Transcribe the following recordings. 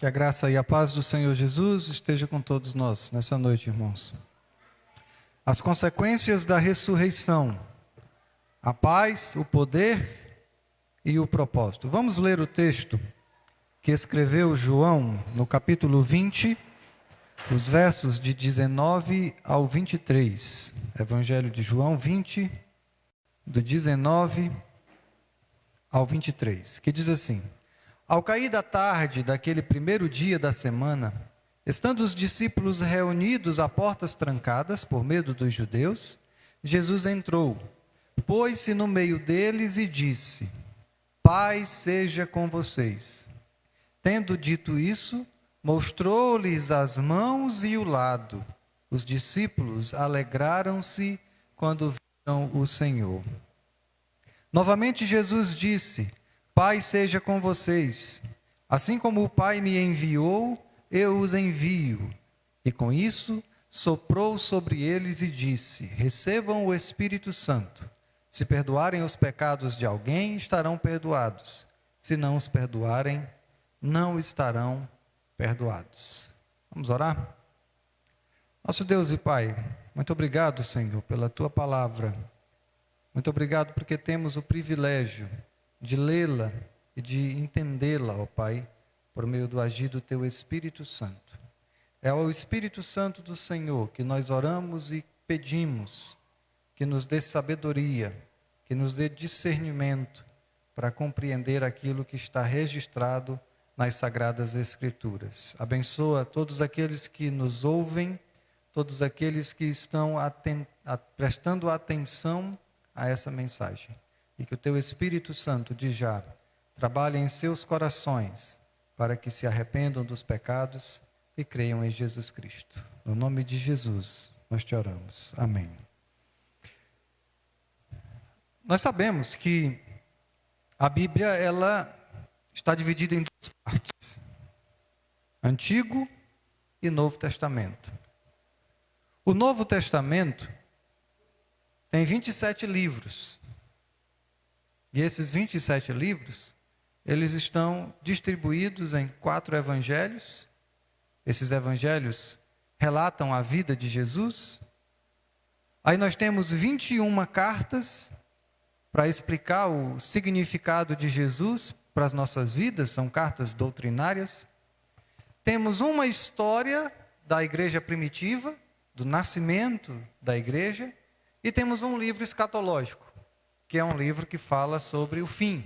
Que a graça e a paz do Senhor Jesus esteja com todos nós nessa noite, irmãos. As consequências da ressurreição, a paz, o poder e o propósito. Vamos ler o texto que escreveu João no capítulo 20, os versos de 19 ao 23. Evangelho de João 20, do 19 ao 23, que diz assim: Ao cair da tarde daquele primeiro dia da semana, estando os discípulos reunidos a portas trancadas por medo dos judeus, Jesus entrou, pôs-se no meio deles e disse: Paz seja com vocês. Tendo dito isso, mostrou-lhes as mãos e o lado. Os discípulos alegraram-se quando viram o Senhor. Novamente Jesus disse: Paz seja com vocês. Assim como o Pai me enviou, eu os envio. E com isso, soprou sobre eles e disse: Recebam o Espírito Santo. Se perdoarem os pecados de alguém, estarão perdoados. Se não os perdoarem, não estarão perdoados. Vamos orar? Nosso Deus e Pai, muito obrigado, Senhor, pela Tua palavra. Muito obrigado porque temos o privilégio de lê-la e de entendê-la, ó Pai, por meio do agir do Teu Espírito Santo. É ao Espírito Santo do Senhor que nós oramos e pedimos que nos dê sabedoria, que nos dê discernimento para compreender aquilo que está registrado nas Sagradas Escrituras. Abençoa todos aqueles que nos ouvem, todos aqueles que estão prestando atenção a essa mensagem. E que o Teu Espírito Santo de já trabalhe em seus corações para que se arrependam dos pecados e creiam em Jesus Cristo. No nome de Jesus, nós te oramos. Amém. Nós sabemos que a Bíblia, ela está dividida em duas partes: Antigo e Novo Testamento. O Novo Testamento tem 27 livros. E esses 27 livros, eles estão distribuídos em 4 evangelhos. Esses evangelhos relatam a vida de Jesus. Aí nós temos 21 cartas para explicar o significado de Jesus para as nossas vidas, são cartas doutrinárias. Temos uma história da igreja primitiva, do nascimento da igreja, e temos um livro escatológico, que é um livro que fala sobre o fim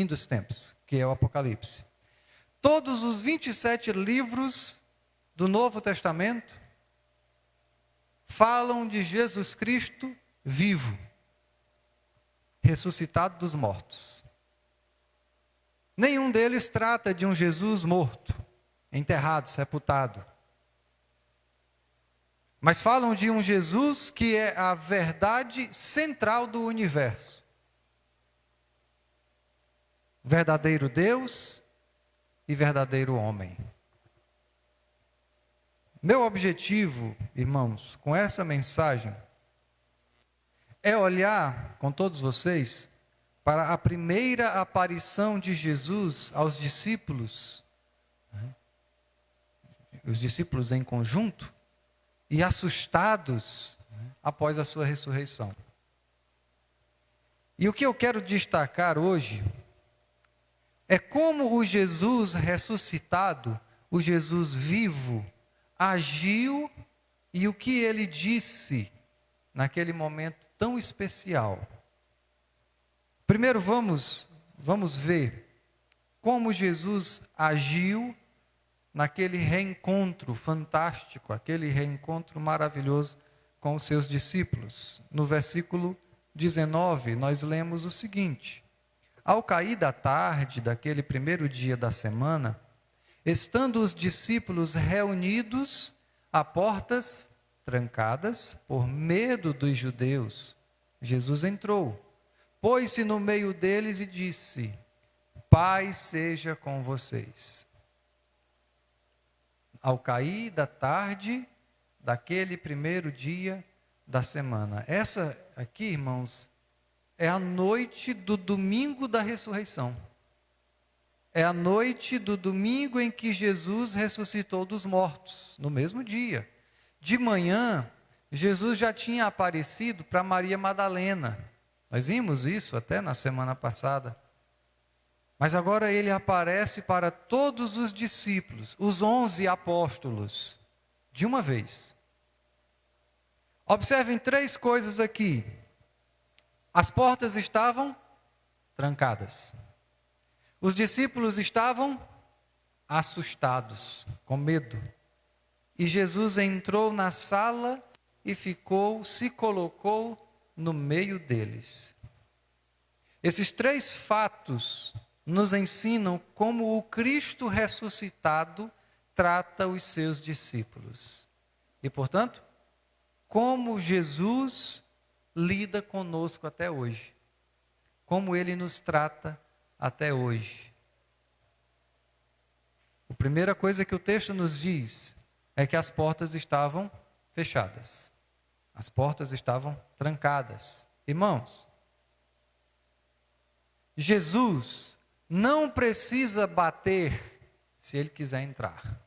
dos tempos, que é o Apocalipse. Todos os 27 livros do Novo Testamento falam de Jesus Cristo vivo, ressuscitado dos mortos. Nenhum deles trata de um Jesus morto, enterrado, sepultado. Mas falam de um Jesus que é a verdade central do universo. Verdadeiro Deus e verdadeiro homem. Meu objetivo, irmãos, com essa mensagem, é olhar com todos vocês para a primeira aparição de Jesus aos discípulos, os discípulos em conjunto, e assustados após a sua ressurreição. E o que eu quero destacar hoje é como o Jesus ressuscitado, o Jesus vivo, agiu e o que ele disse naquele momento tão especial. Primeiro vamos ver como Jesus agiu naquele reencontro fantástico, aquele reencontro maravilhoso com os seus discípulos. No versículo 19, nós lemos o seguinte: Ao cair da tarde daquele primeiro dia da semana, estando os discípulos reunidos a portas trancadas por medo dos judeus, Jesus entrou, pôs-se no meio deles e disse: Paz seja com vocês. Ao cair da tarde daquele primeiro dia da semana. Essa aqui, irmãos, é a noite do domingo da ressurreição. é a noite do domingo em que Jesus ressuscitou dos mortos, no mesmo dia. De manhã, Jesus já tinha aparecido para Maria Madalena. Nós vimos isso até na semana passada. Mas agora ele aparece para todos os discípulos, os 11 apóstolos, de uma vez. Observem 3 coisas aqui. As portas estavam trancadas. Os discípulos estavam assustados, com medo. E Jesus entrou na sala e se colocou no meio deles. Esses 3 fatos nos ensinam como o Cristo ressuscitado trata os seus discípulos. E, portanto, como Jesus lida conosco até hoje. Como Ele nos trata até hoje. A primeira coisa que o texto nos diz é que as portas estavam fechadas. As portas estavam trancadas. Irmãos, Jesus não precisa bater se Ele quiser entrar.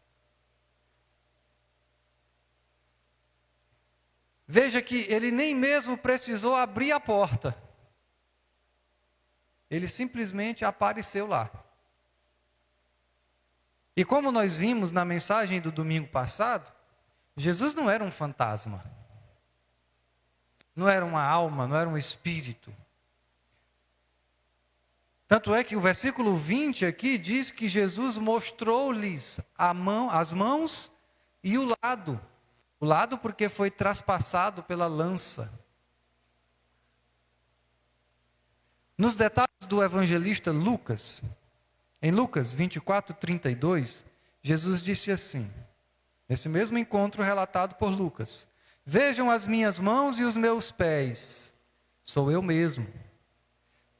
Veja que Ele nem mesmo precisou abrir a porta. Ele simplesmente apareceu lá. E como nós vimos na mensagem do domingo passado, Jesus não era um fantasma. Não era uma alma, não era um espírito. Tanto é que o versículo 20 aqui diz que Jesus mostrou-lhes as mãos e o lado. O lado porque foi traspassado pela lança. Nos detalhes do evangelista Lucas, em Lucas 24:32, Jesus disse assim, nesse mesmo encontro relatado por Lucas: vejam as minhas mãos e os meus pés, sou eu mesmo.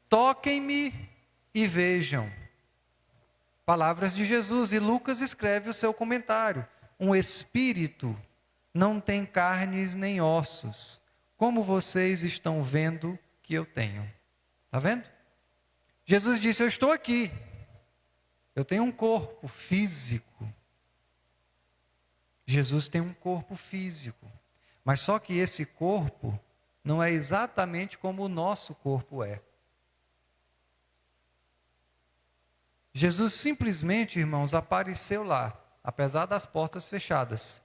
Toquem-me e vejam. Palavras de Jesus, e Lucas escreve o seu comentário: um espírito não tem carnes nem ossos, como vocês estão vendo que eu tenho. Está vendo? Jesus disse: eu estou aqui. Eu tenho um corpo físico. Jesus tem um corpo físico. Mas só que esse corpo não é exatamente como o nosso corpo é. Jesus simplesmente, irmãos, apareceu lá, apesar das portas fechadas.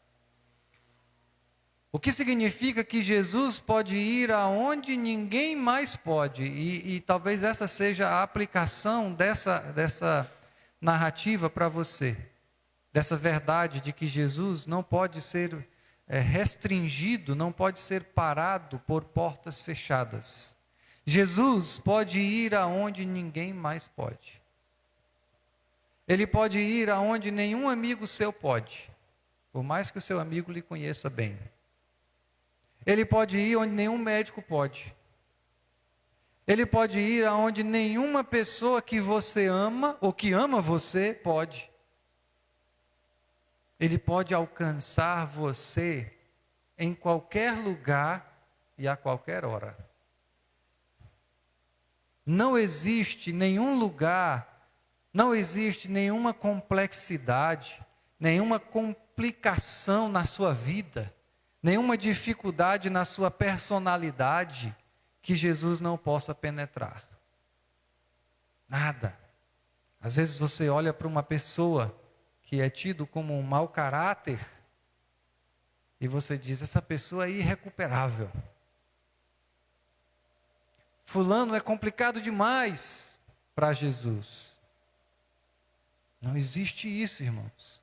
O que significa que Jesus pode ir aonde ninguém mais pode. E talvez essa seja a aplicação dessa narrativa para você. Dessa verdade de que Jesus não pode ser restringido, não pode ser parado por portas fechadas. Jesus pode ir aonde ninguém mais pode. Ele pode ir aonde nenhum amigo seu pode, por mais que o seu amigo lhe conheça bem. Ele pode ir onde nenhum médico pode. Ele pode ir aonde nenhuma pessoa que você ama ou que ama você pode. Ele pode alcançar você em qualquer lugar e a qualquer hora. Não existe nenhum lugar, não existe nenhuma complexidade, nenhuma complicação na sua vida, nenhuma dificuldade na sua personalidade que Jesus não possa penetrar. Nada. Às vezes você olha para uma pessoa que é tido como um mau caráter e você diz: essa pessoa é irrecuperável. Fulano é complicado demais para Jesus. Não existe isso, irmãos.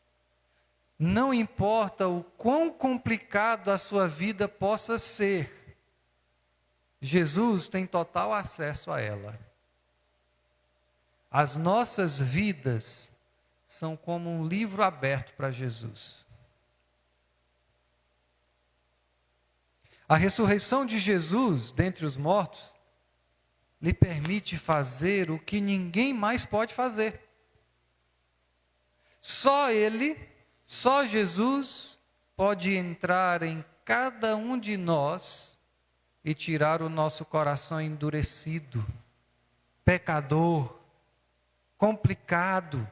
Não importa o quão complicado a sua vida possa ser, Jesus tem total acesso a ela. As nossas vidas são como um livro aberto para Jesus. A ressurreição de Jesus dentre os mortos lhe permite fazer o que ninguém mais pode fazer. Só Ele, só Jesus pode entrar em cada um de nós e tirar o nosso coração endurecido, pecador, complicado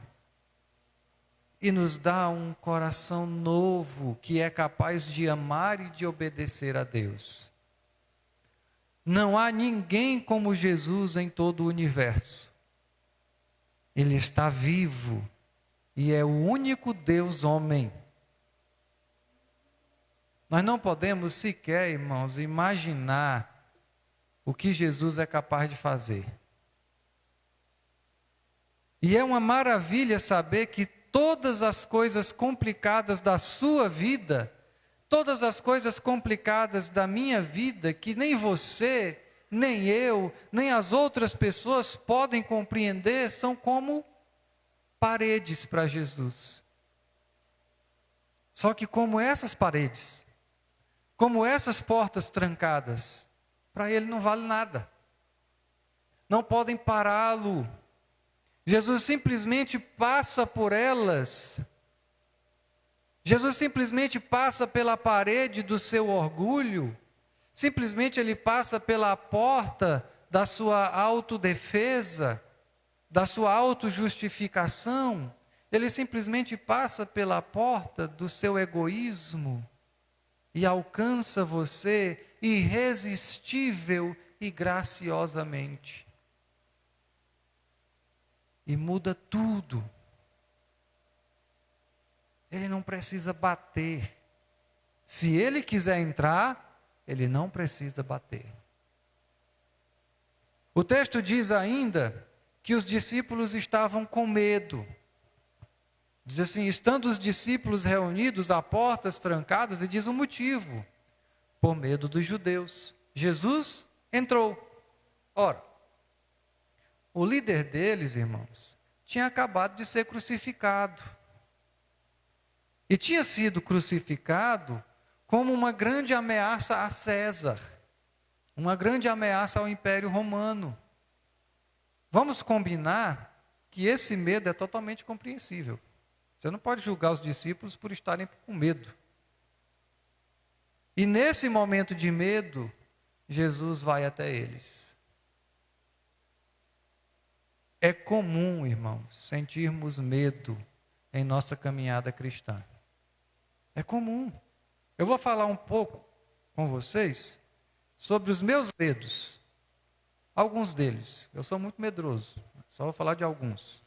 e nos dá um coração novo que é capaz de amar e de obedecer a Deus. Não há ninguém como Jesus em todo o universo. Ele está vivo e é o único Deus homem. Nós não podemos sequer, irmãos, imaginar o que Jesus é capaz de fazer. E é uma maravilha saber que todas as coisas complicadas da sua vida, todas as coisas complicadas da minha vida, que nem você, nem eu, nem as outras pessoas podem compreender, são como paredes para Jesus. Só que como essas paredes, como essas portas trancadas, para ele não vale nada. Não podem pará-lo. Jesus simplesmente passa por elas. Jesus simplesmente passa pela parede do seu orgulho. Simplesmente ele passa pela porta da sua autodefesa, da sua autojustificação. Ele simplesmente passa pela porta do seu egoísmo e alcança você irresistível e graciosamente. E muda tudo. Ele não precisa bater. Se ele quiser entrar, ele não precisa bater. O texto diz ainda que os discípulos estavam com medo. Diz assim, estando os discípulos reunidos a portas trancadas, e diz o motivo, por medo dos judeus. Jesus entrou. Ora, o líder deles, irmãos, tinha acabado de ser crucificado. E tinha sido crucificado como uma grande ameaça a César, uma grande ameaça ao Império Romano. Vamos combinar que esse medo é totalmente compreensível. Você não pode julgar os discípulos por estarem com medo. E nesse momento de medo, Jesus vai até eles. É comum, irmãos, sentirmos medo em nossa caminhada cristã. É comum. Eu vou falar um pouco com vocês sobre os meus medos. Alguns deles. Eu sou muito medroso. Só vou falar de alguns.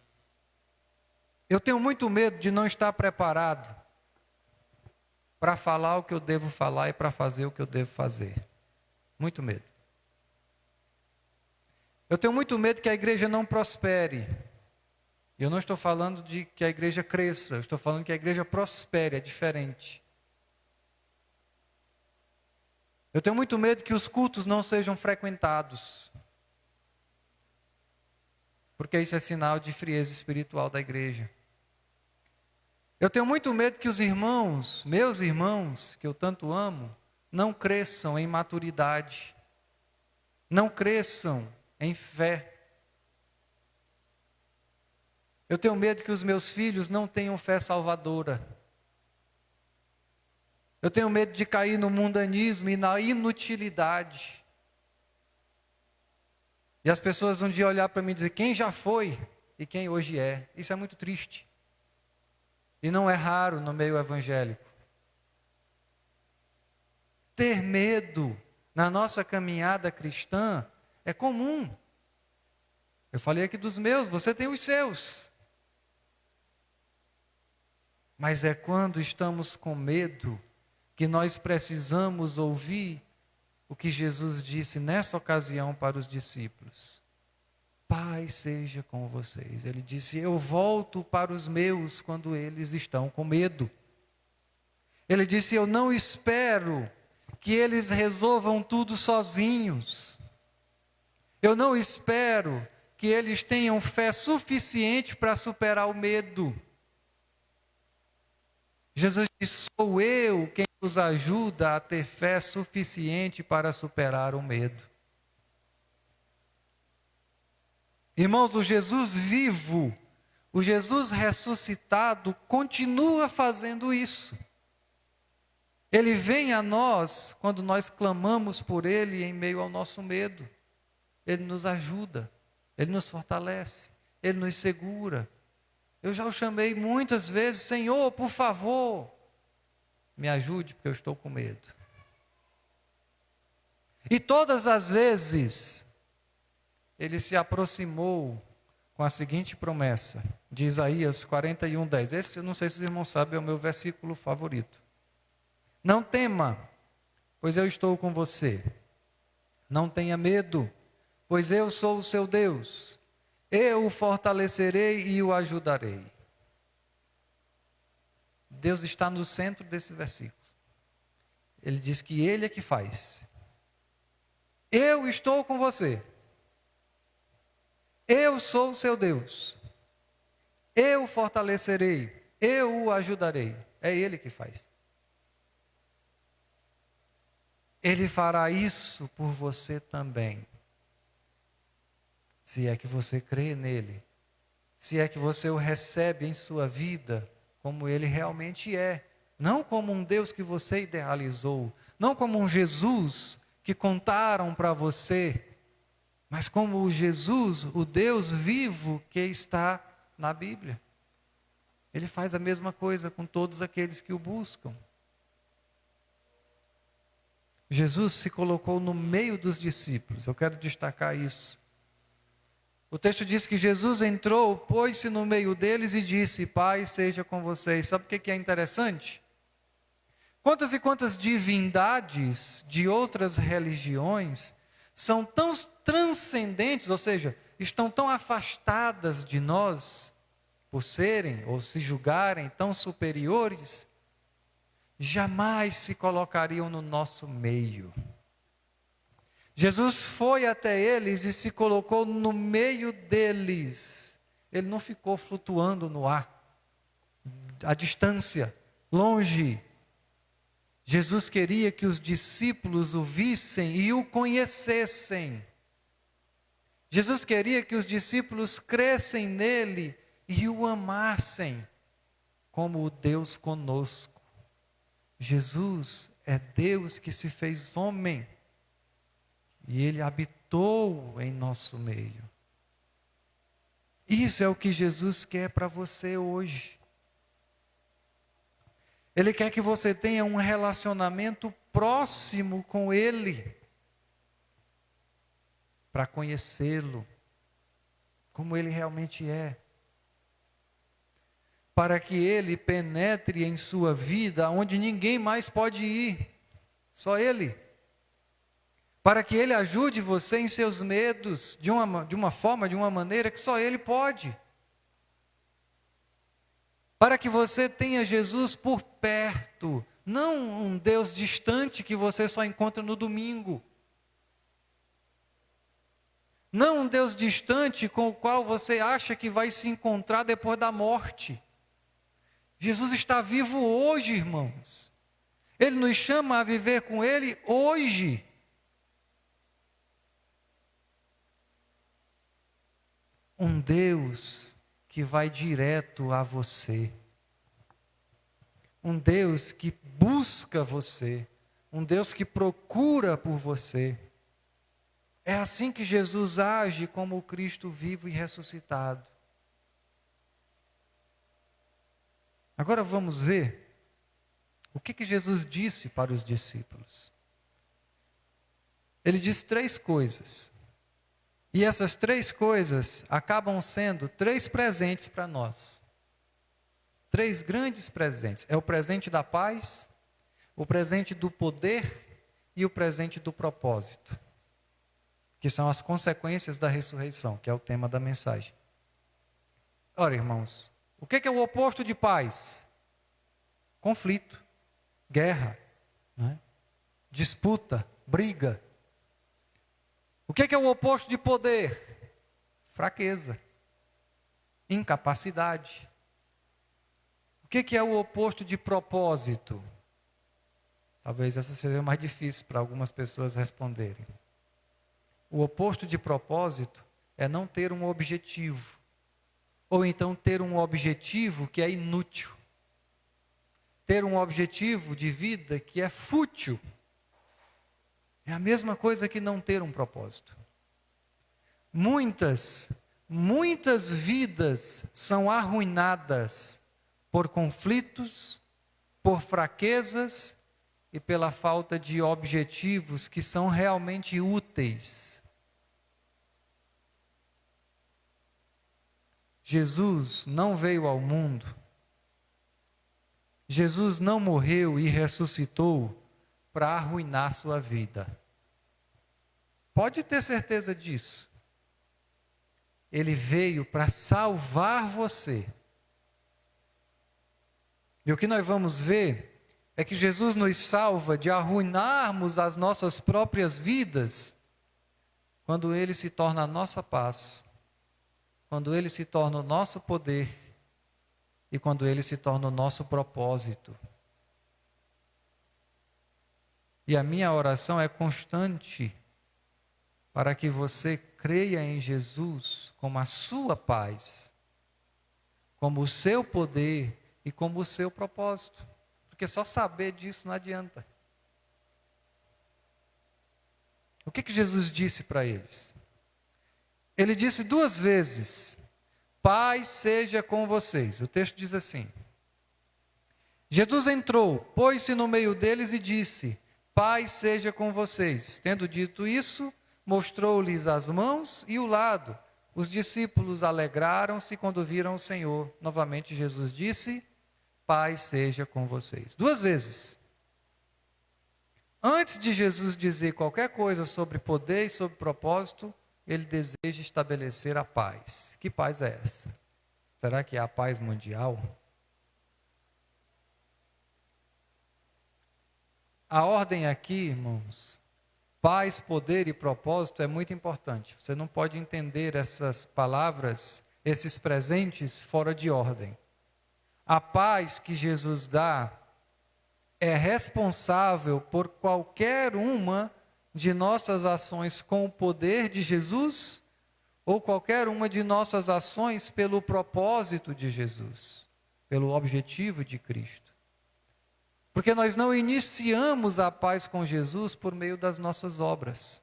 Eu tenho muito medo de não estar preparado para falar o que eu devo falar e para fazer o que eu devo fazer. Muito medo. Eu tenho muito medo que a igreja não prospere. Eu não estou falando de que a igreja cresça, eu estou falando que a igreja prospere, é diferente. Eu tenho muito medo que os cultos não sejam frequentados. Porque isso é sinal de frieza espiritual da igreja. Eu tenho muito medo que os irmãos, meus irmãos, que eu tanto amo, não cresçam em maturidade, não cresçam em fé. Eu tenho medo que os meus filhos não tenham fé salvadora. Eu tenho medo de cair no mundanismo e na inutilidade. E as pessoas um dia olhar para mim e dizer, quem já foi e quem hoje é. Isso é muito triste. E não é raro no meio evangélico. Ter medo na nossa caminhada cristã é comum. Eu falei aqui dos meus, você tem os seus. Mas é quando estamos com medo que nós precisamos ouvir o que Jesus disse nessa ocasião para os discípulos. Paz seja com vocês. Ele disse, eu volto para os meus quando eles estão com medo. Ele disse, eu não espero que eles resolvam tudo sozinhos. Eu não espero que eles tenham fé suficiente para superar o medo. Jesus disse, sou eu quem os ajuda a ter fé suficiente para superar o medo. Irmãos, o Jesus vivo, o Jesus ressuscitado, continua fazendo isso. Ele vem a nós quando nós clamamos por Ele em meio ao nosso medo. Ele nos ajuda, Ele nos fortalece, Ele nos segura. Eu já o chamei muitas vezes: Senhor, por favor, me ajude, porque eu estou com medo. E todas as vezes, ele se aproximou com a seguinte promessa, de Isaías 41:10. Esse, eu não sei se os irmãos sabem, é o meu versículo favorito. Não tema, pois eu estou com você. Não tenha medo, pois eu sou o seu Deus. Eu o fortalecerei e o ajudarei. Deus está no centro desse versículo. Ele diz que Ele é que faz. Eu estou com você. Eu sou o seu Deus. Eu o fortalecerei. Eu o ajudarei. É Ele que faz. Ele fará isso por você também. Se é que você crê nele. Se é que você o recebe em sua vida como ele realmente é. Não como um Deus que você idealizou. Não como um Jesus que contaram para você. Mas como o Jesus, o Deus vivo que está na Bíblia. Ele faz a mesma coisa com todos aqueles que o buscam. Jesus se colocou no meio dos discípulos. Eu quero destacar isso. O texto diz que Jesus entrou, pôs-se no meio deles e disse: Pai, seja com vocês. Sabe o que é interessante? Quantas e quantas divindades de outras religiões são tão transcendentes, ou seja, estão tão afastadas de nós, por serem ou se julgarem tão superiores, jamais se colocariam no nosso meio. Jesus foi até eles e se colocou no meio deles. Ele não ficou flutuando no ar, à distância, longe. Jesus queria que os discípulos o vissem e o conhecessem. Jesus queria que os discípulos crescem nele e o amassem como o Deus conosco. Jesus é Deus que se fez homem e ele habitou em nosso meio. Isso é o que Jesus quer para você hoje. Ele quer que você tenha um relacionamento próximo com ele, para conhecê-lo, como ele realmente é. Para que ele penetre em sua vida onde ninguém mais pode ir, só ele. Para que ele ajude você em seus medos, de uma forma, de uma maneira que só ele pode. Para que você tenha Jesus por perto, não um Deus distante que você só encontra no domingo. Não um Deus distante com o qual você acha que vai se encontrar depois da morte. Jesus está vivo hoje, irmãos. Ele nos chama a viver com Ele hoje. Um Deus que vai direto a você. Um Deus que busca você. Um Deus que procura por você. É assim que Jesus age como o Cristo vivo e ressuscitado. Agora vamos ver o que Jesus disse para os discípulos. Ele disse 3 coisas. E essas 3 coisas acabam sendo 3 presentes para nós. 3 grandes presentes. É o presente da paz, o presente do poder e o presente do propósito. Que são as consequências da ressurreição, que é o tema da mensagem. Ora, irmãos, o que é o oposto de paz? Conflito, guerra, né? Disputa, briga. O que é o oposto de poder? Fraqueza, incapacidade. O que é o oposto de propósito? Talvez essa seja mais difícil para algumas pessoas responderem. O oposto de propósito é não ter um objetivo. Ou então ter um objetivo que é inútil. Ter um objetivo de vida que é fútil. É a mesma coisa que não ter um propósito. Muitas muitas vidas são arruinadas por conflitos, por fraquezas e pela falta de objetivos que são realmente úteis. Jesus não veio ao mundo, Jesus não morreu e ressuscitou para arruinar sua vida. Pode ter certeza disso. Ele veio para salvar você. E o que nós vamos ver é que Jesus nos salva de arruinarmos as nossas próprias vidas quando Ele se torna a nossa paz, quando Ele se torna o nosso poder e quando Ele se torna o nosso propósito. E a minha oração é constante para que você creia em Jesus como a sua paz, como o seu poder e como o seu propósito. Porque só saber disso não adianta. O que Jesus disse para eles? Ele disse 2 vezes: paz seja com vocês. O texto diz assim: Jesus entrou, pôs-se no meio deles e disse: paz seja com vocês. Tendo dito isso, mostrou-lhes as mãos e o lado. Os discípulos alegraram-se quando viram o Senhor. Novamente Jesus disse: paz seja com vocês. 2 vezes. Antes de Jesus dizer qualquer coisa sobre poder e sobre propósito, ele deseja estabelecer a paz. Que paz é essa? Será que é a paz mundial? A ordem aqui, irmãos, paz, poder e propósito é muito importante. Você não pode entender essas palavras, esses presentes, fora de ordem. A paz que Jesus dá é responsável por qualquer uma de nossas ações com o poder de Jesus ou qualquer uma de nossas ações pelo propósito de Jesus, pelo objetivo de Cristo. Porque nós não iniciamos a paz com Jesus por meio das nossas obras.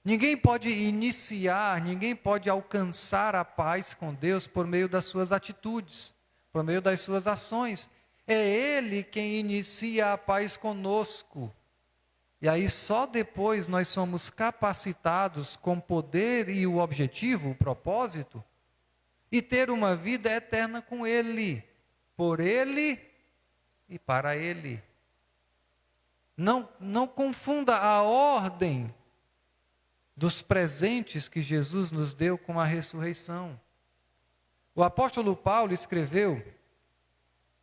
Ninguém pode iniciar, ninguém pode alcançar a paz com Deus por meio das suas atitudes, por meio das suas ações. É Ele quem inicia a paz conosco. E aí só depois nós somos capacitados com o poder e o objetivo, o propósito, e ter uma vida eterna com Ele, por Ele e para Ele. Não confunda a ordem dos presentes que Jesus nos deu com a ressurreição. O apóstolo Paulo escreveu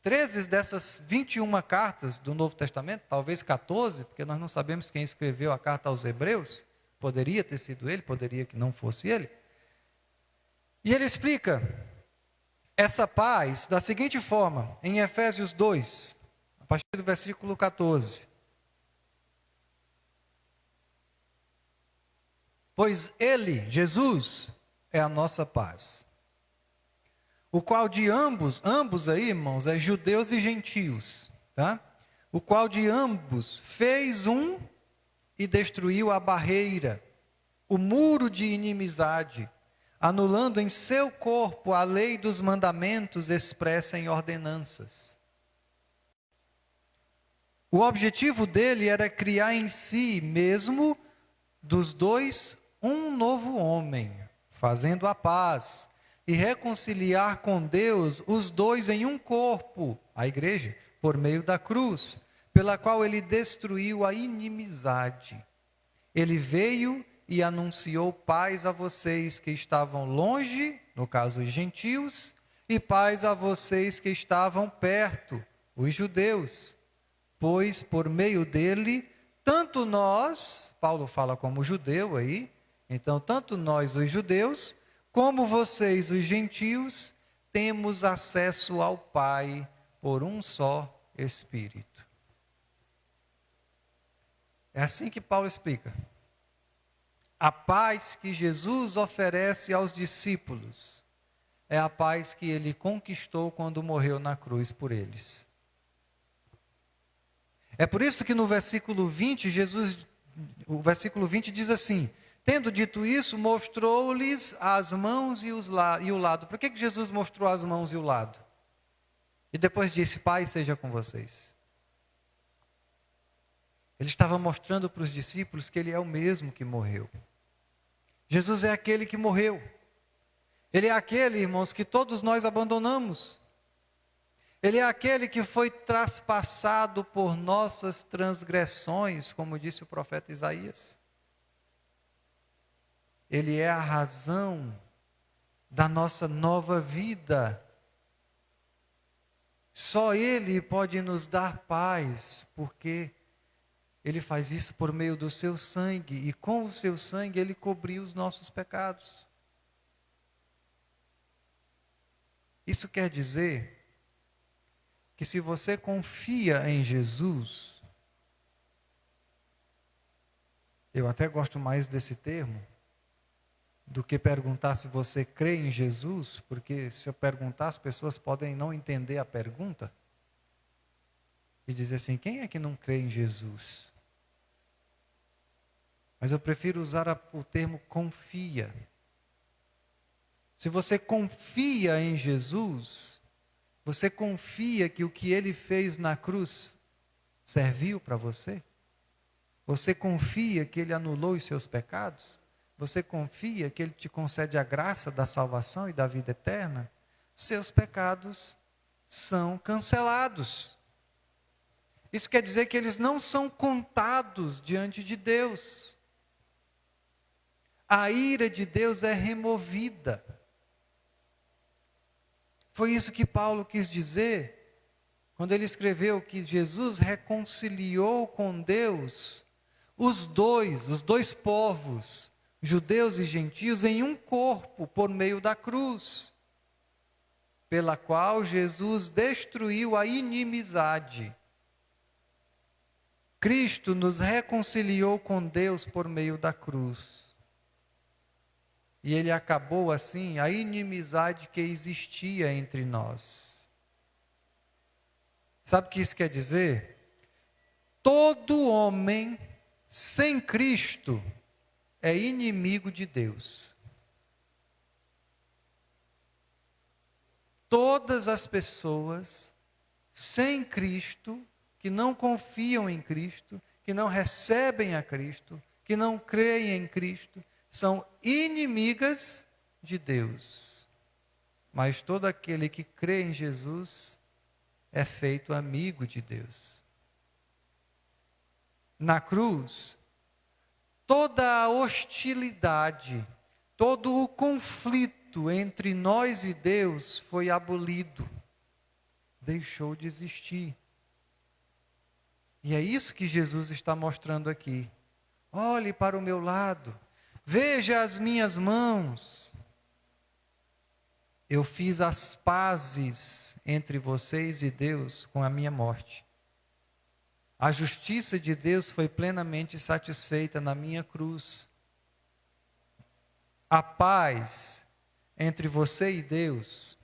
13 dessas 21 cartas do Novo Testamento, talvez 14, porque nós não sabemos quem escreveu a carta aos Hebreus, poderia ter sido ele, poderia que não fosse ele. E ele explica essa paz da seguinte forma, em Efésios 2, a partir do versículo 14. Pois Ele, Jesus, é a nossa paz, o qual de ambos aí, irmãos, é judeus e gentios, tá? O qual de ambos fez um e destruiu a barreira, o muro de inimizade, anulando em seu corpo a lei dos mandamentos expressa em ordenanças. O objetivo dele era criar em si mesmo, dos dois, um novo homem, fazendo a paz e reconciliar com Deus os dois em um corpo, a igreja, por meio da cruz, pela qual ele destruiu a inimizade. Ele veio e anunciou paz a vocês que estavam longe, no caso os gentios, e paz a vocês que estavam perto, os judeus. Pois por meio dele, tanto nós, Paulo fala como judeu aí, então tanto nós os judeus, como vocês os gentios, temos acesso ao Pai por um só Espírito. É assim que Paulo explica. A paz que Jesus oferece aos discípulos é a paz que ele conquistou quando morreu na cruz por eles. É por isso que no versículo 20, o versículo 20 diz assim: Tendo dito isso, mostrou-lhes as mãos e o lado. Por que Jesus mostrou as mãos e o lado? E depois disse: Pai, seja com vocês. Ele estava mostrando para os discípulos que ele é o mesmo que morreu. Jesus é aquele que morreu. Ele é aquele, irmãos, que todos nós abandonamos. Ele é aquele que foi traspassado por nossas transgressões, como disse o profeta Isaías. Ele é a razão da nossa nova vida. Só Ele pode nos dar paz, porque Ele faz isso por meio do seu sangue, e com o seu sangue Ele cobriu os nossos pecados. Isso quer dizer que se você confia em Jesus, eu até gosto mais desse termo, do que perguntar se você crê em Jesus, porque se eu perguntar, as pessoas podem não entender a pergunta, e dizer assim: quem é que não crê em Jesus? Mas eu prefiro usar o termo confia. Se você confia em Jesus, você confia que o que Ele fez na cruz serviu para você? Você confia que Ele anulou os seus pecados? Você confia que Ele te concede a graça da salvação e da vida eterna? Seus pecados são cancelados. Isso quer dizer que eles não são contados diante de Deus. A ira de Deus é removida. Foi isso que Paulo quis dizer quando ele escreveu que Jesus reconciliou com Deus os dois povos, judeus e gentios, em um corpo por meio da cruz, pela qual Jesus destruiu a inimizade. Cristo nos reconciliou com Deus por meio da cruz. E Ele acabou assim a inimizade que existia entre nós. Sabe o que isso quer dizer? Todo homem sem Cristo é inimigo de Deus. Todas as pessoas sem Cristo, que não confiam em Cristo, que não recebem a Cristo, que não creem em Cristo, são inimigas de Deus. Mas todo aquele que crê em Jesus é feito amigo de Deus. Na cruz, toda a hostilidade, todo o conflito entre nós e Deus foi abolido, deixou de existir. E é isso que Jesus está mostrando aqui. Olhe para o meu lado, veja as minhas mãos. Eu fiz as pazes entre vocês e Deus com a minha morte. A justiça de Deus foi plenamente satisfeita na minha cruz. A paz entre você e Deus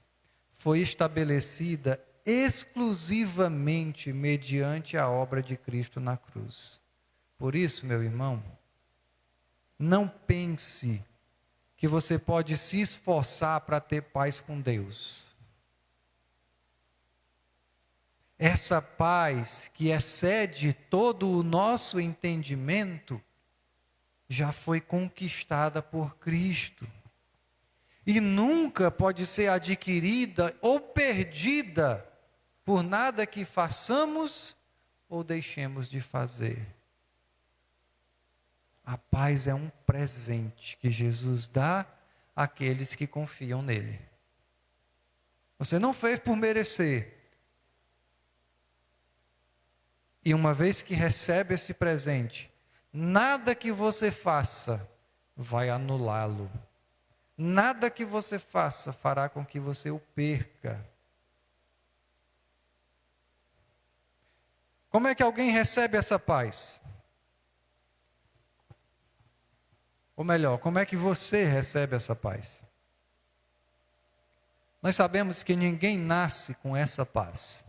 foi estabelecida exclusivamente mediante a obra de Cristo na cruz. Por isso, meu irmão, não pense que você pode se esforçar para ter paz com Deus. Essa paz que excede todo o nosso entendimento já foi conquistada por Cristo. E nunca pode ser adquirida ou perdida por nada que façamos ou deixemos de fazer. A paz é um presente que Jesus dá àqueles que confiam nele. Você não fez por merecer. E uma vez que recebe esse presente, nada que você faça vai anulá-lo. Nada que você faça fará com que você o perca. Como é que alguém recebe essa paz? Ou melhor, como é que você recebe essa paz? Nós sabemos que ninguém nasce com essa paz.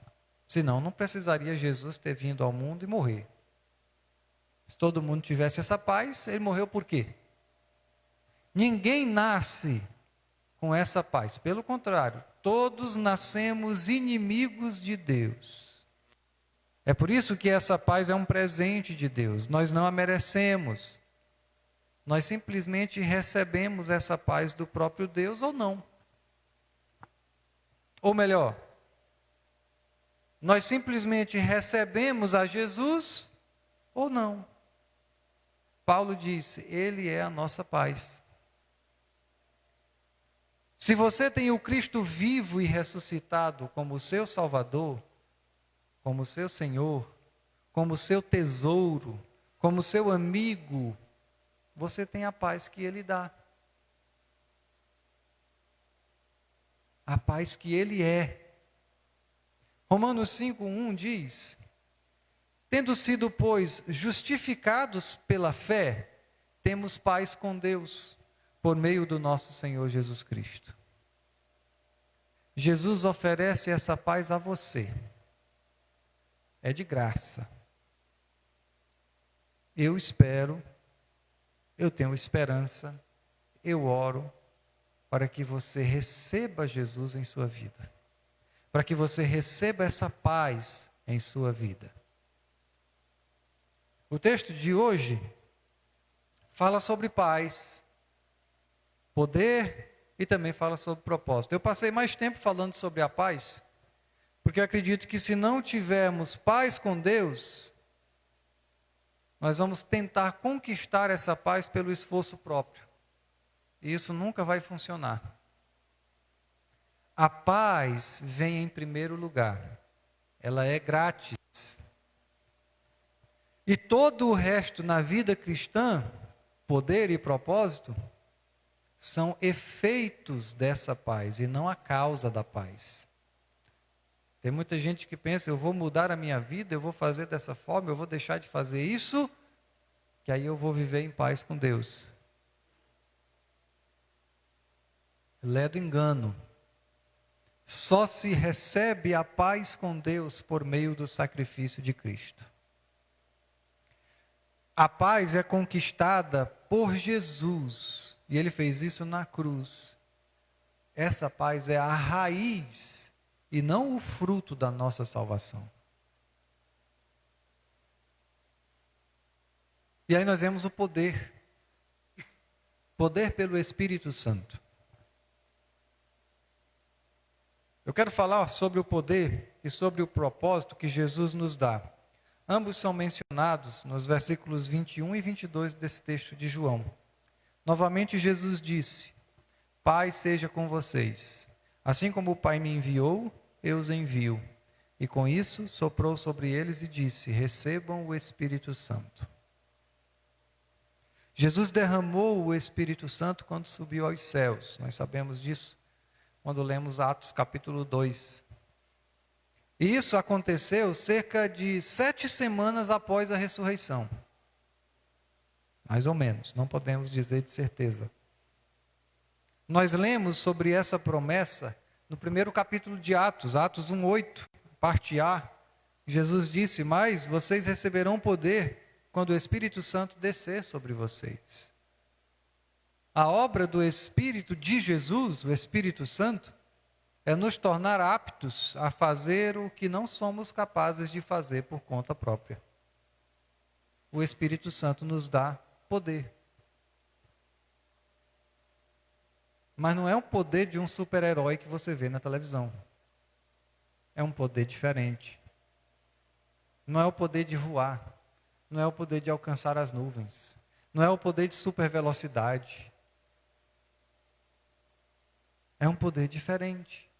Senão, não precisaria Jesus ter vindo ao mundo e morrer. Se todo mundo tivesse essa paz, ele morreu por quê? Ninguém nasce com essa paz. Pelo contrário, todos nascemos inimigos de Deus. É por isso que essa paz é um presente de Deus. Nós não a merecemos. Nós simplesmente recebemos essa paz do próprio Deus ou não. Ou melhor, nós simplesmente recebemos a Jesus ou não. Paulo disse, Ele é a nossa paz. Se você tem o Cristo vivo e ressuscitado como o seu Salvador, como o seu Senhor, como o seu tesouro, como o seu amigo, você tem a paz que Ele dá. A paz que Ele é. Romanos 5:1 diz, tendo sido, pois, justificados pela fé, temos paz com Deus, por meio do nosso Senhor Jesus Cristo. Jesus oferece essa paz a você. É de graça. Eu espero, eu tenho esperança, eu oro para que você receba Jesus em sua vida. Para que você receba essa paz em sua vida. O texto de hoje fala sobre paz, poder e também fala sobre propósito. Eu passei mais tempo falando sobre a paz, porque eu acredito que se não tivermos paz com Deus, nós vamos tentar conquistar essa paz pelo esforço próprio. E isso nunca vai funcionar. A paz vem em primeiro lugar. Ela é grátis. E todo o resto na vida cristã, poder e propósito, são efeitos dessa paz e não a causa da paz. Tem muita gente que pensa, eu vou mudar a minha vida, eu vou fazer dessa forma, eu vou deixar de fazer isso, que aí eu vou viver em paz com Deus. Ledo engano. Só se recebe a paz com Deus por meio do sacrifício de Cristo. A paz é conquistada por Jesus, e Ele fez isso na cruz. Essa paz é a raiz e não o fruto da nossa salvação. E aí nós vemos o poder. Poder pelo Espírito Santo. Eu quero falar sobre o poder e sobre o propósito que Jesus nos dá. Ambos são mencionados nos versículos 21 e 22 desse texto de João. Novamente Jesus disse, Pai seja com vocês. Assim como o Pai me enviou, eu os envio. E com isso soprou sobre eles e disse, recebam o Espírito Santo. Jesus derramou o Espírito Santo quando subiu aos céus. Nós sabemos disso quando lemos Atos capítulo 2. E isso aconteceu cerca de 7 semanas após a ressurreição. Mais ou menos, não podemos dizer de certeza. Nós lemos sobre essa promessa no primeiro capítulo de Atos, Atos 1:8, parte A. Jesus disse, mas vocês receberão poder quando o Espírito Santo descer sobre vocês. A obra do Espírito de Jesus, o Espírito Santo, é nos tornar aptos a fazer o que não somos capazes de fazer por conta própria. O Espírito Santo nos dá poder. Mas não é o poder de um super-herói que você vê na televisão. É um poder diferente. Não é o poder de voar. Não é o poder de alcançar as nuvens. Não é o poder de supervelocidade. É um poder diferente.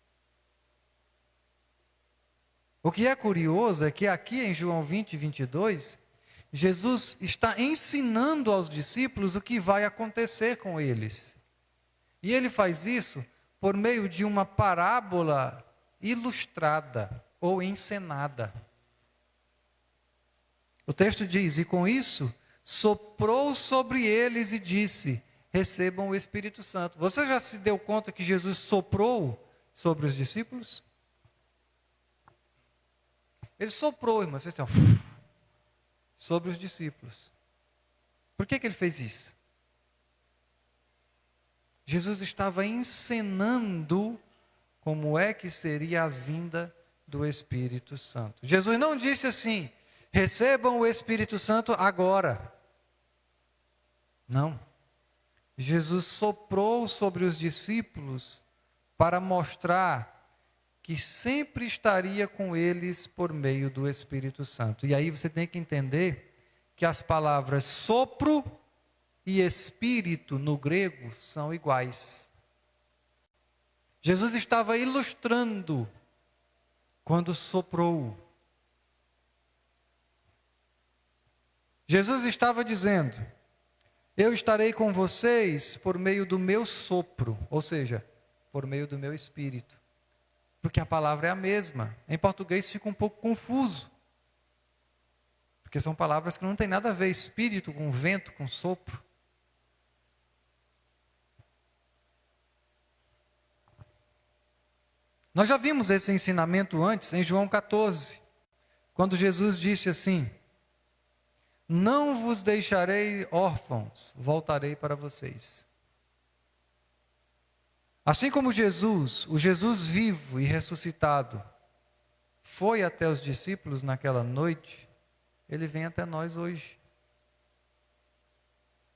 O que é curioso é que aqui em João 20:22, Jesus está ensinando aos discípulos o que vai acontecer com eles. E ele faz isso por meio de uma parábola ilustrada ou encenada. O texto diz, e com isso, soprou sobre eles e disse, recebam o Espírito Santo. Você já se deu conta que Jesus soprou sobre os discípulos? Ele soprou, irmão, fez assim, sobre os discípulos. Por que ele fez isso? Jesus estava encenando como é que seria a vinda do Espírito Santo. Jesus não disse assim: recebam o Espírito Santo agora. Não. Jesus soprou sobre os discípulos para mostrar que sempre estaria com eles por meio do Espírito Santo. E aí você tem que entender que as palavras sopro e espírito no grego são iguais. Jesus estava ilustrando quando soprou. Jesus estava dizendo: eu estarei com vocês por meio do meu sopro, ou seja, por meio do meu espírito. Porque a palavra é a mesma. Em português fica um pouco confuso. Porque são palavras que não têm nada a ver, espírito com vento, com sopro. Nós já vimos esse ensinamento antes em João 14, quando Jesus disse assim: não vos deixarei órfãos, voltarei para vocês. Assim como Jesus, o Jesus vivo e ressuscitado, foi até os discípulos naquela noite, ele vem até nós hoje.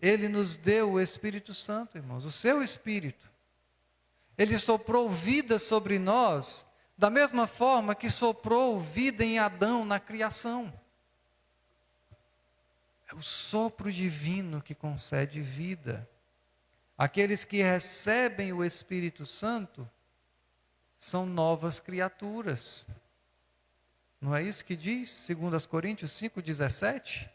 Ele nos deu o Espírito Santo, irmãos, o seu Espírito. Ele soprou vida sobre nós, da mesma forma que soprou vida em Adão na criação. É o sopro divino que concede vida. Aqueles que recebem o Espírito Santo são novas criaturas. Não é isso que diz 2 Coríntios 5,17?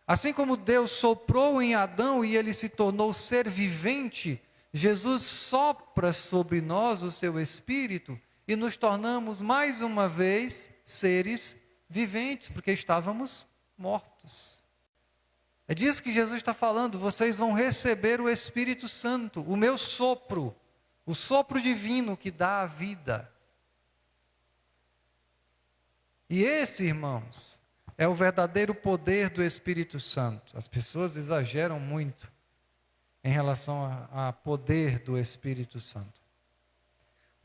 Assim como Deus soprou em Adão e ele se tornou ser vivente, Jesus sopra sobre nós o seu Espírito e nos tornamos mais uma vez seres viventes, porque estávamos mortos. É disso que Jesus está falando: vocês vão receber o Espírito Santo, o meu sopro, o sopro divino que dá a vida. E esse, irmãos, é o verdadeiro poder do Espírito Santo. As pessoas exageram muito em relação a poder do Espírito Santo.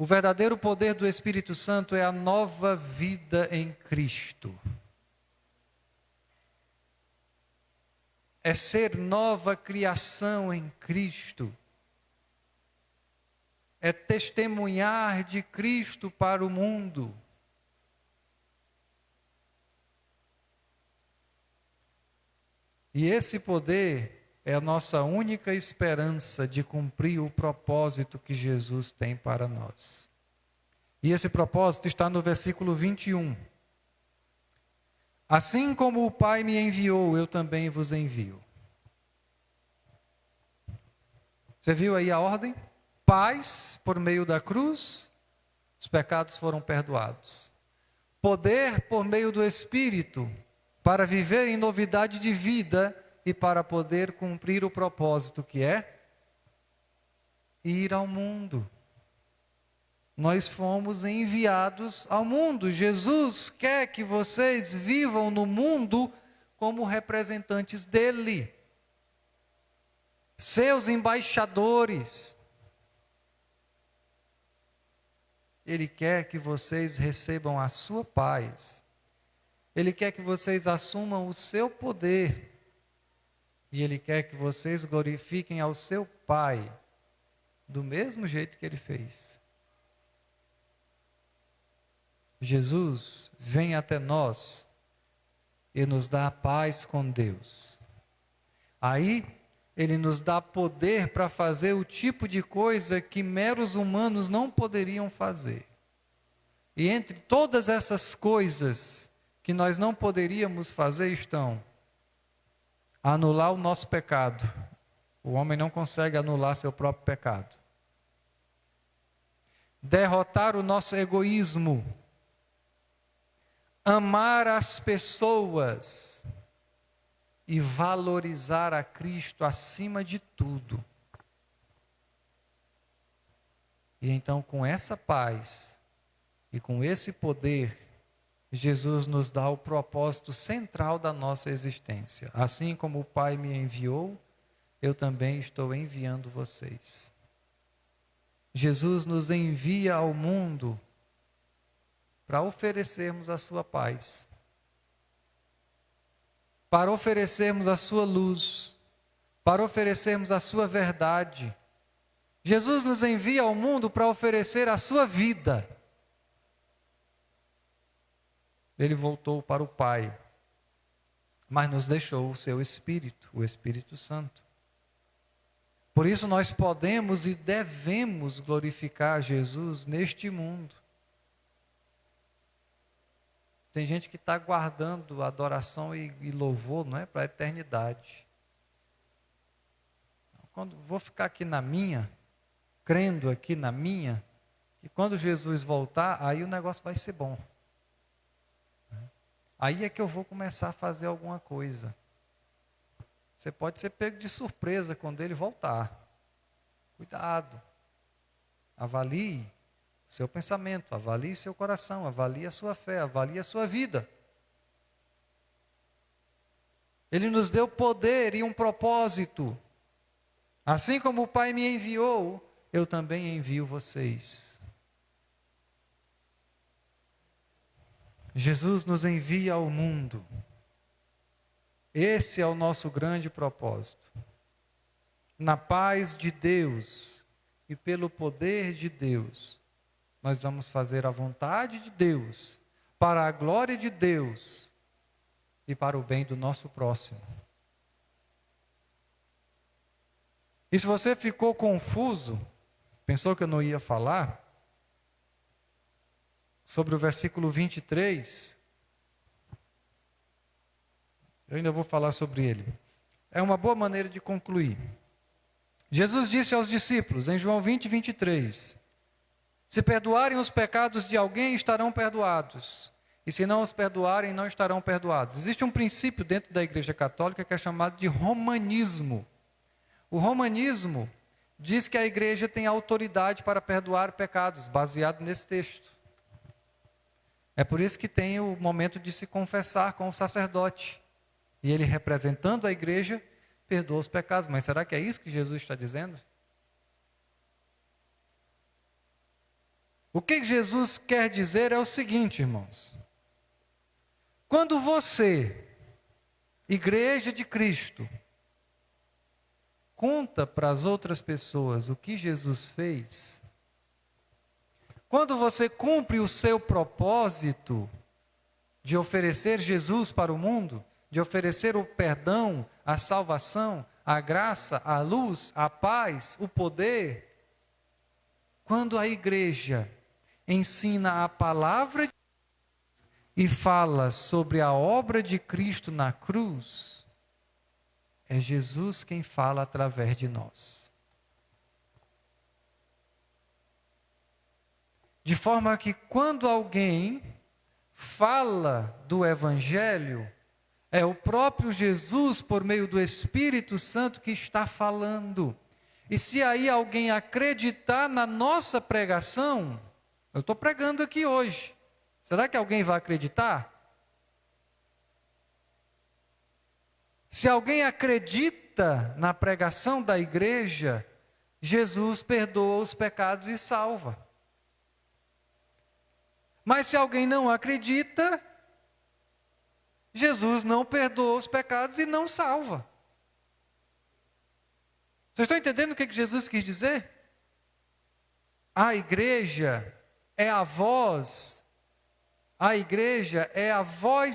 O verdadeiro poder do Espírito Santo é a nova vida em Cristo. É ser nova criação em Cristo. É testemunhar de Cristo para o mundo. E esse poder é a nossa única esperança de cumprir o propósito que Jesus tem para nós. E esse propósito está no versículo 21. Assim como o Pai me enviou, eu também vos envio. Você viu aí a ordem? Paz por meio da cruz, os pecados foram perdoados. Poder por meio do Espírito, para viver em novidade de vida e para poder cumprir o propósito que é ir ao mundo. Nós fomos enviados ao mundo. Jesus quer que vocês vivam no mundo como representantes dele, seus embaixadores. Ele quer que vocês recebam a sua paz. Ele quer que vocês assumam o seu poder. E Ele quer que vocês glorifiquem ao seu Pai, do mesmo jeito que Ele fez. Jesus vem até nós e nos dá a paz com Deus. Aí, Ele nos dá poder para fazer o tipo de coisa que meros humanos não poderiam fazer. E entre todas essas coisas que nós não poderíamos fazer estão: anular o nosso pecado. O homem não consegue anular seu próprio pecado. Derrotar o nosso egoísmo. Amar as pessoas. E valorizar a Cristo acima de tudo. E então, com essa paz e com esse poder, Jesus nos dá o propósito central da nossa existência. Assim como o Pai me enviou, eu também estou enviando vocês. Jesus nos envia ao mundo para oferecermos a sua paz, para oferecermos a sua luz, para oferecermos a sua verdade. Jesus nos envia ao mundo para oferecer a sua vida. Ele voltou para o Pai, mas nos deixou o seu Espírito, o Espírito Santo. Por isso nós podemos e devemos glorificar Jesus neste mundo. Tem gente que está guardando adoração e louvor, não é, para a eternidade. Quando vou ficar aqui na minha, crendo aqui na minha, e quando Jesus voltar, aí o negócio vai ser bom. Aí é que eu vou começar a fazer alguma coisa. Você pode ser pego de surpresa quando ele voltar. Cuidado. Avalie seu pensamento, avalie seu coração, avalie a sua fé, avalie a sua vida. Ele nos deu poder e um propósito. Assim como o Pai me enviou, eu também envio vocês. Jesus nos envia ao mundo. Esse é o nosso grande propósito. Na paz de Deus e pelo poder de Deus, nós vamos fazer a vontade de Deus, para a glória de Deus e para o bem do nosso próximo. E se você ficou confuso, pensou que eu não ia falar sobre o versículo 23, eu ainda vou falar sobre ele. É uma boa maneira de concluir. Jesus disse aos discípulos, em João 20, 23, se perdoarem os pecados de alguém, estarão perdoados. E se não os perdoarem, não estarão perdoados. Existe um princípio dentro da Igreja Católica que é chamado de romanismo. O romanismo diz que a igreja tem autoridade para perdoar pecados, baseado nesse texto. É por isso que tem o momento de se confessar com o sacerdote. E ele, representando a igreja, perdoa os pecados. Mas será que é isso que Jesus está dizendo? O que Jesus quer dizer é o seguinte, irmãos. Quando você, Igreja de Cristo, conta para as outras pessoas o que Jesus fez, quando você cumpre o seu propósito de oferecer Jesus para o mundo, de oferecer o perdão, a salvação, a graça, a luz, a paz, o poder, quando a igreja ensina a palavra de Deus e fala sobre a obra de Cristo na cruz, é Jesus quem fala através de nós. De forma que quando alguém fala do Evangelho, é o próprio Jesus, por meio do Espírito Santo, que está falando. E se aí alguém acreditar na nossa pregação, eu estou pregando aqui hoje, será que alguém vai acreditar? Se alguém acredita na pregação da igreja, Jesus perdoa os pecados e salva. Mas se alguém não acredita, Jesus não perdoa os pecados e não salva. Vocês estão entendendo o que Jesus quis dizer? A igreja é a voz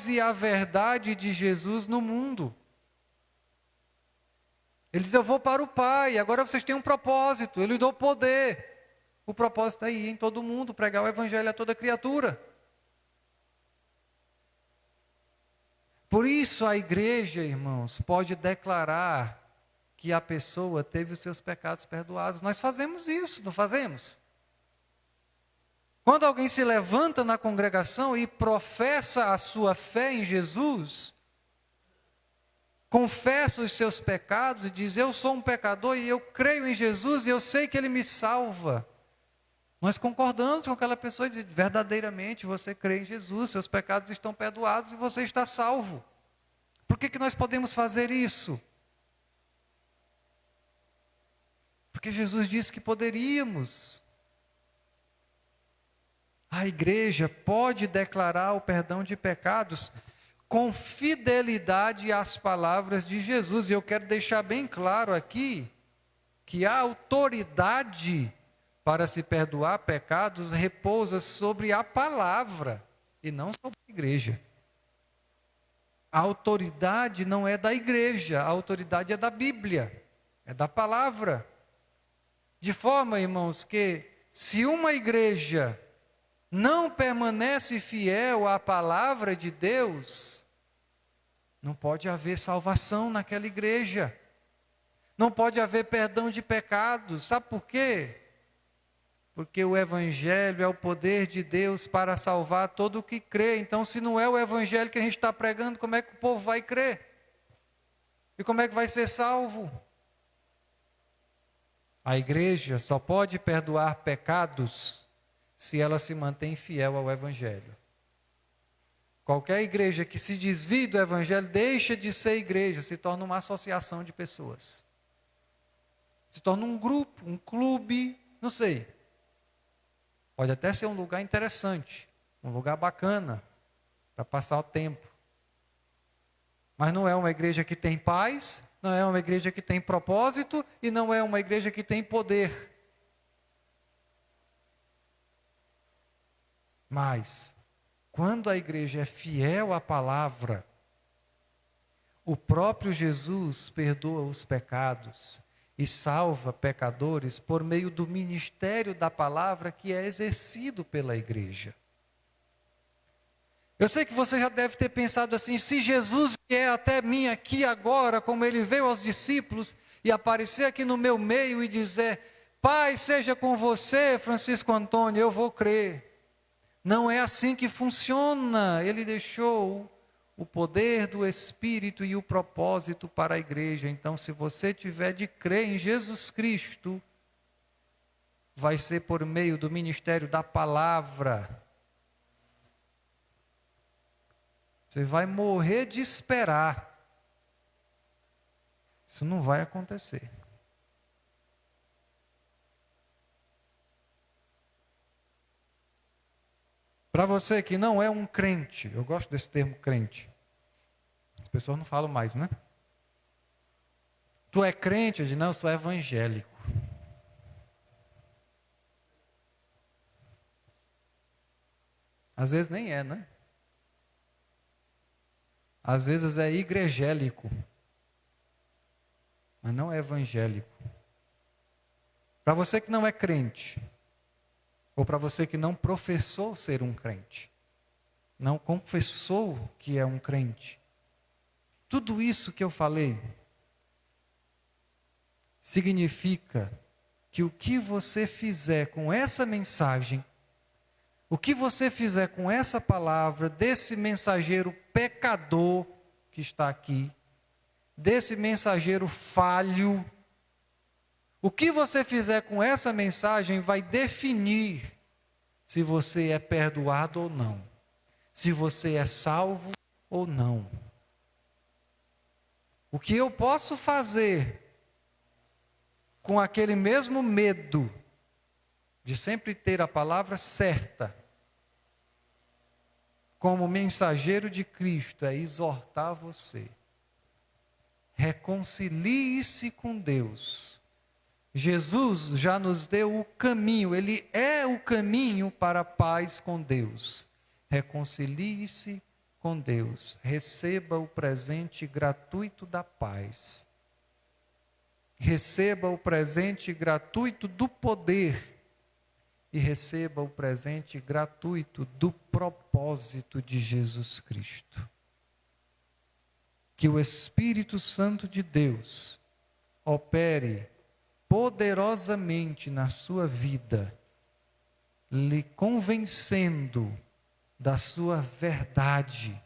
e a verdade de Jesus no mundo. Ele diz, eu vou para o Pai, agora vocês têm um propósito, eu lhe dou poder. O propósito é ir em todo mundo, pregar o Evangelho a toda criatura. Por isso a igreja, irmãos, pode declarar que a pessoa teve os seus pecados perdoados. Nós fazemos isso, não fazemos? Quando alguém se levanta na congregação e professa a sua fé em Jesus, confessa os seus pecados e diz, eu sou um pecador e eu creio em Jesus e eu sei que Ele me salva. Nós concordamos com aquela pessoa e dizemos, verdadeiramente você crê em Jesus, seus pecados estão perdoados e você está salvo. Por que nós podemos fazer isso? Porque Jesus disse que poderíamos. A igreja pode declarar o perdão de pecados com fidelidade às palavras de Jesus. E eu quero deixar bem claro aqui que a autoridade para se perdoar pecados repousa sobre a palavra e não sobre a igreja. A autoridade não é da igreja, a autoridade é da Bíblia, é da palavra. De forma, irmãos, que se uma igreja não permanece fiel à palavra de Deus, não pode haver salvação naquela igreja. Não pode haver perdão de pecados. Sabe por quê? Porque o Evangelho é o poder de Deus para salvar todo o que crê. Então, se não é o Evangelho que a gente está pregando, como é que o povo vai crer? E como é que vai ser salvo? A igreja só pode perdoar pecados se ela se mantém fiel ao Evangelho. Qualquer igreja que se desvie do Evangelho deixa de ser igreja, se torna uma associação de pessoas. Se torna um grupo, um clube, não sei. Pode até ser um lugar interessante, um lugar bacana, para passar o tempo. Mas não é uma igreja que tem paz, não é uma igreja que tem propósito e não é uma igreja que tem poder. Mas, quando a igreja é fiel à palavra, o próprio Jesus perdoa os pecados e salva pecadores por meio do ministério da palavra que é exercido pela igreja. Eu sei que você já deve ter pensado assim: se Jesus vier até mim aqui agora, como ele veio aos discípulos, e aparecer aqui no meu meio e dizer: Pai, seja com você, Francisco Antônio, eu vou crer. Não é assim que funciona. Ele deixou o poder do Espírito e o propósito para a igreja. Então, se você tiver de crer em Jesus Cristo, vai ser por meio do ministério da palavra. Você vai morrer de esperar. Isso não vai acontecer. Para você que não é um crente, eu gosto desse termo crente. As pessoas não falam mais, né? Tu é crente? Eu digo, não, eu sou evangélico. Às vezes nem é, né? Às vezes é igrejélico, mas não é evangélico. Para você que não é crente, ou para você que não professou ser um crente, não confessou que é um crente, tudo isso que eu falei significa que o que você fizer com essa mensagem, o que você fizer com essa palavra, desse mensageiro pecador que está aqui, desse mensageiro falho, o que você fizer com essa mensagem vai definir se você é perdoado ou não, se você é salvo ou não. O que eu posso fazer com aquele mesmo medo de sempre ter a palavra certa, como mensageiro de Cristo, é exortar você. Reconcilie-se com Deus. Jesus já nos deu o caminho, Ele é o caminho para a paz com Deus. Reconcilie-se com Deus. Receba o presente gratuito da paz. Receba o presente gratuito do poder. E receba o presente gratuito do propósito de Jesus Cristo. Que o Espírito Santo de Deus opere poderosamente na sua vida, lhe convencendo da sua verdade.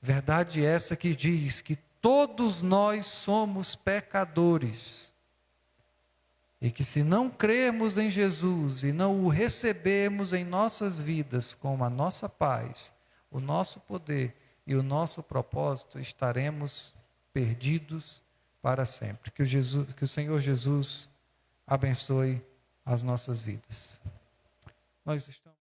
Verdade essa que diz que todos nós somos pecadores. E que se não crermos em Jesus e não o recebermos em nossas vidas como a nossa paz, o nosso poder e o nosso propósito, estaremos perdidos para sempre. Que o Senhor Jesus abençoe as nossas vidas. Nós estamos